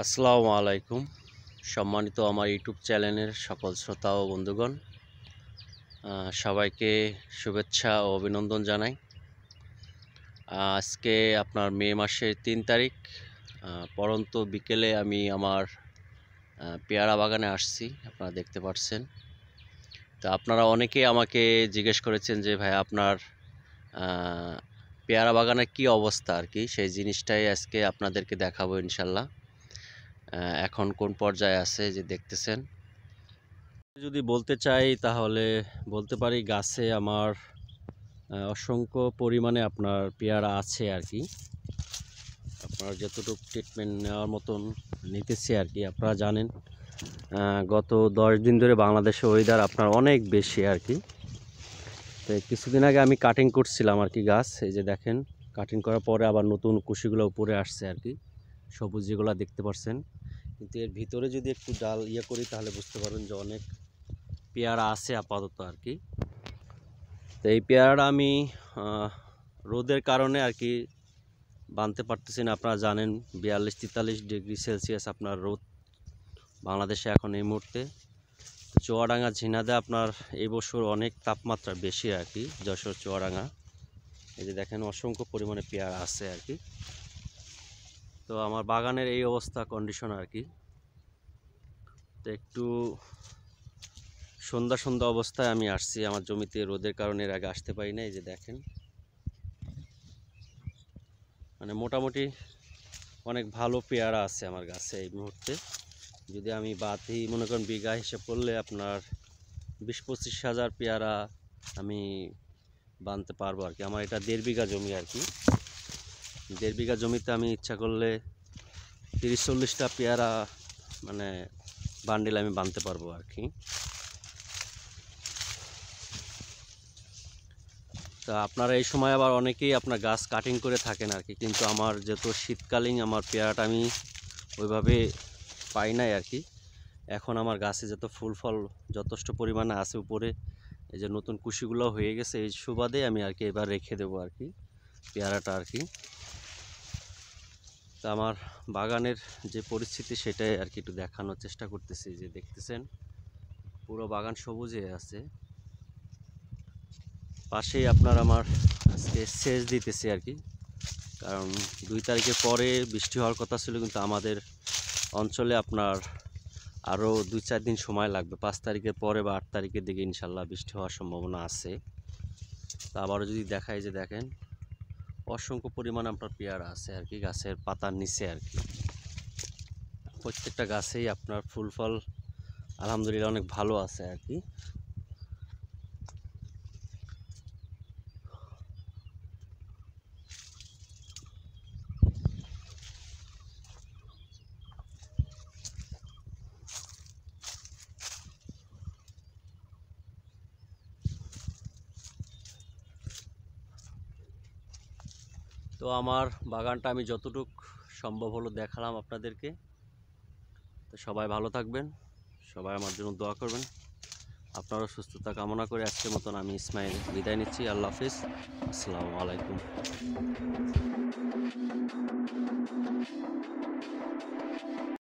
আসসালামু আলাইকুম। সম্মানিত আমার ইউটিউব চ্যানেলের সকল শ্রোতা ও বন্ধুগণ, সবাইকে শুভেচ্ছা ও অভিনন্দন জানাই। আজকে আপনার মে মাসের ৩ তারিখ পরন্ত বিকেলে আমি আমার পেয়ারা বাগানে আসছি, আপনারা দেখতে পাচ্ছেন। তো আপনারা অনেকেই আমাকে জিজ্ঞেস করেছেন যে ভাই আপনার পেয়ারা বাগানের কি অবস্থা আর কি, সেই জিনিসটাই আজকে আপনাদেরকে দেখাবো ইনশাল্লাহ। এখন কোন পর্যায়ে আছে যে দেখতেছেন। যদি বলতে চাই তাহলে বলতে পারি গাছে আমার অসংখ্য পরিমাণে আপনার পেয়ারা আছে আর কি। আপনার যতটুকু ট্রিটমেন্ট নেওয়ার মতন নিতেছি আর কি। আপনারা জানেন গত 10 দিন ধরে বাংলাদেশে ওয়েদার আপনার অনেক বেশি আর কি। তো কিছুদিন আগে আমি কাটিং করছিলাম আর কি গাছ, এই যে দেখেন কাটিং করার পরে আবার নতুন কুশিগুলো উপরে আসছে আর কি, সবুজ যেগুলো দেখতে পাচ্ছেন। কিন্তু এর ভিতরে যদি একটু ডাল করি তাহলে বুঝতে পারবেন যে অনেক পেয়ারা আছে আপাতত আর কি। তো এই পেয়ারাটা আমি রোদের কারণে আর কি বানতে পারতেছি না। আপনারা জানেন 42-43 ডিগ্রি সেলসিয়াস আপনার রোদ বাংলাদেশে এখন এই মুহূর্তে। চুয়াডাঙ্গা ঝিনাইদহে আপনার এই বছর অনেক তাপমাত্রা বেশি আর কি, যশোর চুয়াডাঙ্গা। এই যে দেখেন অসংখ্য পরিমাণে পেয়ারা আছে আর কি। তো আমার বাগানের এই অবস্থা কন্ডিশন আর কি। তো একটু সন্ধ্যা অবস্থায় আমি আসছি আমার জমিতে, রোদের কারণে এর আগে আসতে পারি না। এই যে দেখেন মানে মোটামুটি অনেক ভালো পেয়ারা আছে আমার গাছে এই মুহূর্তে। যদি আমি বাতি মনে করেন বিঘা হিসেব করলে আপনার 20-25 হাজার পেয়ারা আমি বানতে পারবো আর কি। আমার এটা 1.5 বিঘা জমি আর কি। 1.5 বিঘা জমিতে আমি ইচ্ছা করলে 30-40টা পেয়ারা মানে বান্ডিল আমি বানতে পারবো আর কি। তা আপনারা এই সময় আবার অনেকেই আপনার গাছ কাটিং করে থাকেন আর কি, কিন্তু আমার যেহেতু শীতকালীন আমার পেয়ারাটা আমি ওইভাবে পাই নাই আর কি। এখন আমার গাছে যত ফুল ফল যথেষ্ট পরিমাণে আছে উপরে, এই যে নতুন কুশিগুলো হয়ে গেছে, এই সুবাদে আমি আর কি এবার রেখে দেবো আর কি পেয়ারাটা আর কি। তা আমার বাগানের যে পরিস্থিতি সেটাই আর কি একটু দেখানোর চেষ্টা করতেছি। যে দেখতেছেন পুরো বাগান সবুজে আছে। পাশেই আপনার আমার আজকে সেচ দিতেছি আর কি, কারণ 2 তারিখের পরে বৃষ্টি হওয়ার কথা ছিল, কিন্তু আমাদের অঞ্চলে আপনার আরও 2-4 দিন সময় লাগবে। 5 তারিখের পরে বা 8 তারিখের দিকে ইনশাল্লাহ বৃষ্টি হওয়ার সম্ভাবনা আছে। তা আবারও যদি দেখাই যে দেখেন অসংখ্য পরিমাণ আপনার পেয়ারা আছে আর কি গাছের পাতার নিচে আর কি। প্রত্যেকটা গাছেই আপনার ফুল ফল আলহামদুলিল্লাহ অনেক ভালো আছে আর কি। তো আমার বাগানটা আমি যতটুক সম্ভব হলো দেখালাম আপনাদেরকে। তো সবাই ভালো থাকবেন, সবাই আমার জন্য দোয়া করবেন। আপনারও সুস্থতা কামনা করে আজকের মতন আমি ইসমাইল বিদায় নিচ্ছি। আল্লাহ হাফিজ, আসসালামু আলাইকুম।